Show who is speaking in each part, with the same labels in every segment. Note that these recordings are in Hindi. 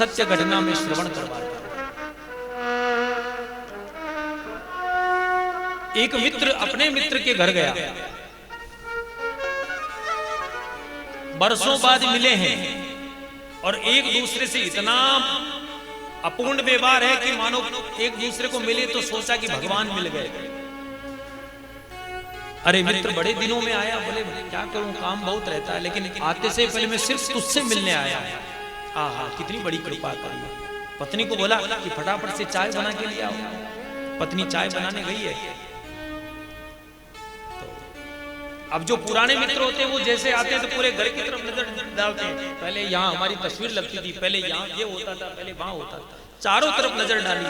Speaker 1: सत्य घटना में श्रवण करवाता। एक मित्र अपने मित्र के घर गया, बरसों बाद मिले हैं और एक दूसरे से इतना अपूर्ण व्यवहार है कि मानो एक दूसरे को मिले तो सोचा कि भगवान मिल गए। अरे मित्र बड़े दिनों में आया, बोले क्या करूं काम बहुत रहता है, लेकिन आते से पहले मैं सिर्फ तुझसे मिलने आया। आहा कितनी बड़ी कृपा करी। पत्नी को बोला कि फटाफट से चाय बना के ले आओ। पत्नी चाय बनाने गई है। तो अब जो पुराने मित्र होते हैं वो जैसे आते हैं तो पूरे घर की तरफ नजर डालते हैं। पहले यहाँ हमारी तस्वीर लगती थी, पहले यहाँ ये होता था, पहले वहां होता था, चारों तरफ नजर डाली।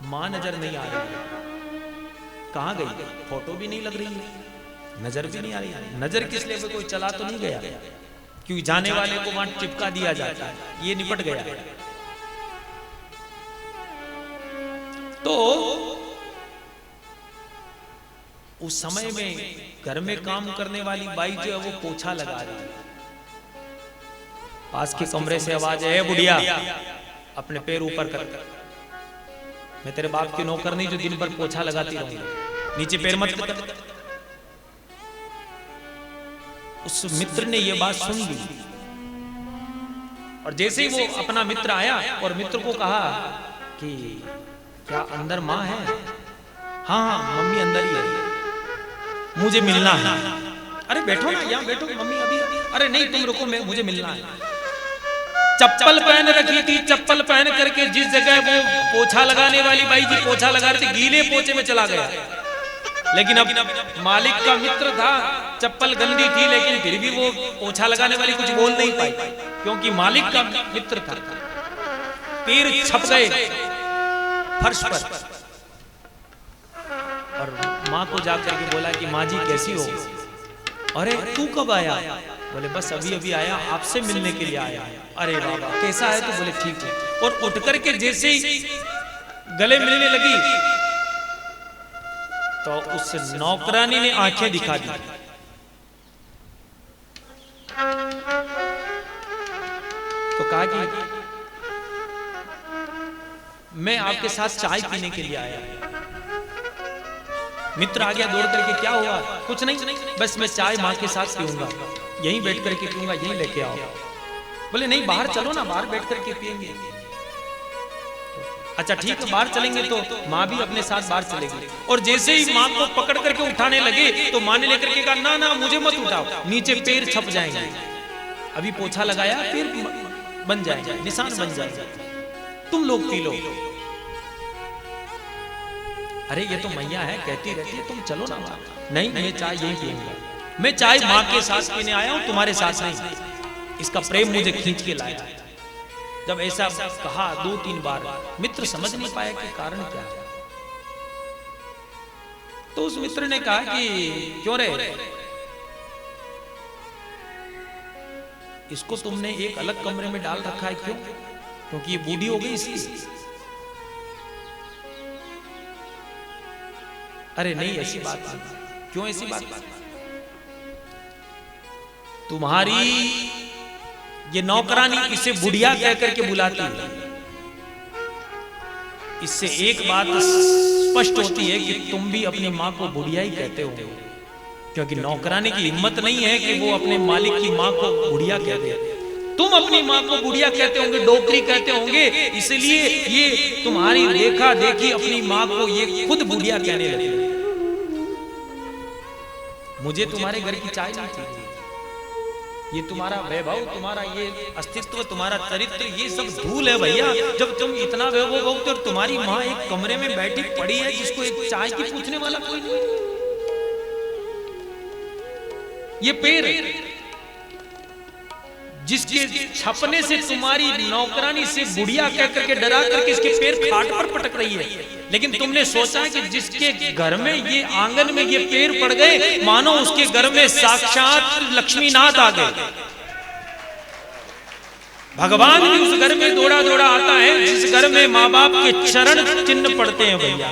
Speaker 1: मां नजर नहीं आ रही, कहां गई? फोटो भी नहीं लग रही है, नजर भी नहीं आ रही। नजर किस लिए? कोई चला तो नहीं गया? क्योंकि जाने वाले को वहां चिपका दिया जाता है, ये निपट गया। तो उस समय में घर में काम करने वाली बाई जो है वो पोछा लगा रही है। पास के कमरे से आवाज है, बुढ़िया अपने पैर ऊपर कर, मैं तेरे बाप की नौकर नहीं जो दिन भर पोछा लगाती रहूंगा, नीचे पैर मत कर। उस मित्र ने यह बात सुन ली और जैसे ही वो अपना मित्र आया और मित्र को कहा कि क्या अंदर माँ है? हाँ हाँ मम्मी अंदर ही है, मुझे मिलना है। अरे बैठो ना, यहाँ बैठो मम्मी अभी। अरे नहीं तुम रुको, मैं मुझे मिलना है। चप्पल पहन रखी थी, चप्पल पहन करके जिस जगह वो पोछा लगाने वाली बाई जी पोछा लगा रही थी, गीले पोछे में चला गया। लेकिन अब मालिक का मित्र था, चप्पल गंदी थी लेकिन फिर भी वो पोछा लगाने वाली कुछ बोल नहीं पाई, क्योंकि मालिक का मित्र था। पैर छप गए फर्श पर और माँ को जाकर के बोला कि माँ जी कैसी हो? अरे तू कब आया? बोले बस अभी अभी आया, आपसे मिलने के लिए आया। अरे बाबा कैसा है? तो बोले ठीक है। और उठ करके जैसे ही गले मिलने लगी तो उस नौकरानी ने आंखें दिखा दी। तो कहा कि मैं आपके साथ चाय पीने के लिए आया। मित्र आ गया दौड़ करके, क्या हुआ? कुछ नहीं, बस मैं चाय माँ के साथ पीऊंगा, यहीं बैठ करके पीऊंगा, यहीं लेके आओ। बोले नहीं बाहर चलो ना, बाहर बैठ करके पिएंगे। अच्छा ठीक है बाहर चलेंगे। तो माँ भी अपने साथ बाहर चलेगी और जैसे ही माँ को पकड़ करके उठाने लगे तो माँ ने लेकर के कहा ना ना मुझे मत उठाओ, नीचे पैर छप जाएंगे। अभी पोछा लगाया पैर बन जाएंगे, निशान बन जाएंगे, तुम लोग पी लो। अरे ये तो मैया है कहती रहती है, तुम चलो ना। नहीं मैं चाय यहीं पीऊंगा, मैं चाय माँ के साथ पीने आया हूं, तुम्हारे साथ नहीं। इसका प्रेम मुझे खींच के लाया। जब ऐसा कहा 2-3 बार, मित्र समझ नहीं पाया कि कारण क्या है। तो उस मित्र ने कहा कि क्यों रे, इसको तुमने एक अलग कमरे में डाल रखा है, क्यों? क्योंकि ये बूढ़ी हो गई इसलिए। अरे नहीं ऐसी बात नहीं। क्यों ऐसी बात? तुम्हारी ये नौकरानी इसे बुढ़िया कह करके बुलाती है। इससे एक बात स्पष्ट होती है कि तुम भी अपनी माँ को बुढ़िया ही कहते हो, क्योंकि नौकरानी की हिम्मत नहीं है कि वो अपने मालिक की माँ को बुढ़िया कहते हैं। तुम अपनी माँ को बुढ़िया कहते होंगे, डोकरी कहते होंगे, इसलिए ये तुम्हारी देखा देखी अपनी माँ को ये खुद बुढ़िया कहने लगे। मुझे तुम्हारे घर की चाय नहीं चाहिए, ये तुम्हारा वैभव, तुम्हारा ये अस्तित्व, तुम्हारा चरित्र, ये सब धूल है भैया। जब तुम इतना वैभव भोगते और तुम्हारी माँ एक कमरे में बैठी पड़ी है जिसको एक चाय की पूछने वाला कोई नहीं। ये पैर जिसके छपने से तुम्हारी नौकरानी से बुढ़िया कह करके डरा करके इसके पैर खाट पर पटक रही है, लेकिन तुमने सोचा कि जिसके घर में ये आंगन में ये पैर पड़ गए मानो उसके घर में साक्षात लक्ष्मीनाथ आ गए। भगवान भी उस घर में दौड़ा दौड़ा आता है जिस घर में माँ बाप के चरण चिन्ह पड़ते हैं भैया।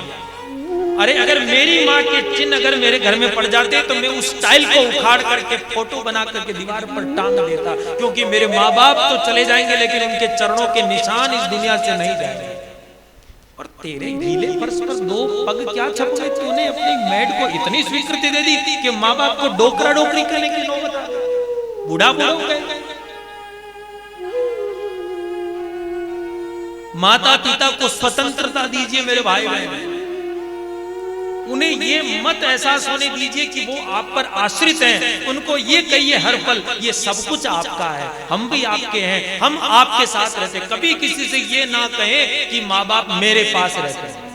Speaker 1: अरे अगर मेरी माँ के चिन्ह अगर मेरे घर में पड़ जाते तो मैं उस टाइल को उखाड़ करके फोटो बना करके दीवार पर टांग देता, क्योंकि मेरे माँ बाप तो चले जाएंगे लेकिन उनके चरणों के निशान इस दुनिया से नहीं जाएंगे। और तेरे गीले फर्श पर दो पग क्या छप गए? तूने अपनी मैड को इतनी स्वीकृति दे दी कि माँ बाप को डोकरा डोकरी करने की नौबत आ गई, बूढ़ा बूढ़ा हो गए। माता पिता को स्वतंत्रता दीजिए मेरे भाई बहन, उन्हें ये मत एहसास होने दीजिए कि वो आप पर आश्रित हैं। उनको ये कहिए हर पल ये सब कुछ आपका है, हम भी आपके हैं, हम आपके साथ रहते। कभी किसी से ये ना कहें कि माँ बाप मेरे पास रहते हैं।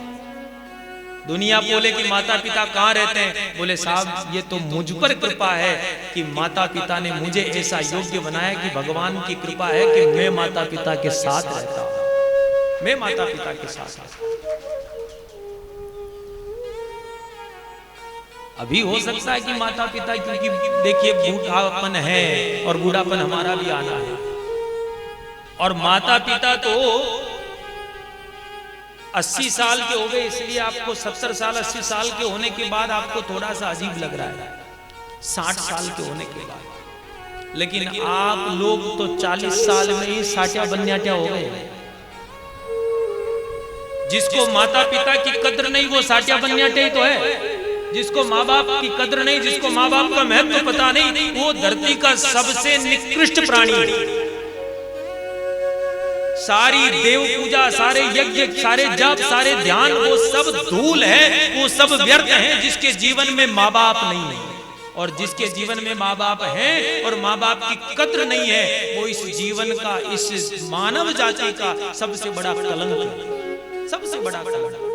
Speaker 1: दुनिया बोले कि माता पिता कहाँ रहते हैं, बोले साहब ये तो मुझ पर कृपा है कि माता पिता ने मुझे ऐसा योग्य बनाया कि भगवान की कृपा है कि मैं माता पिता के साथ रहता हूं, मैं माता पिता के साथ। अभी हो सकता है कि माता पिता, क्योंकि देखिए बूढ़ापन है और बूढ़ापन हमारा भी आना है, और माता पिता तो 80 साल के हो गए, इसलिए आपको 70 साल 80 साल के होने के बाद आपको थोड़ा सा अजीब लग रहा है, 60 साल के होने के बाद। लेकिन आप लोग तो 40 साल में ही साट्या बन्याट्या हो गए। जिसको माता पिता की कद्र नहीं वो साट्या बन्याट्या ही तो है। जिसको माँ बाप की कद्र नहीं, जिसको माँ बाप का महत्व पता नहीं, वो धरती का सबसे निकृष्ट प्राणी है। सारी देव पूजा, सारे यज्ञ, सारे जप, सारे ध्यान, वो सब धूल है, वो सब व्यर्थ है जिसके जीवन में माँ बाप नहीं है। और जिसके जीवन में माँ बाप हैं और माँ बाप की कद्र नहीं है, वो इस जीवन का, इस मानव जाति का सबसे बड़ा कलंक है, सबसे बड़ा कलंक।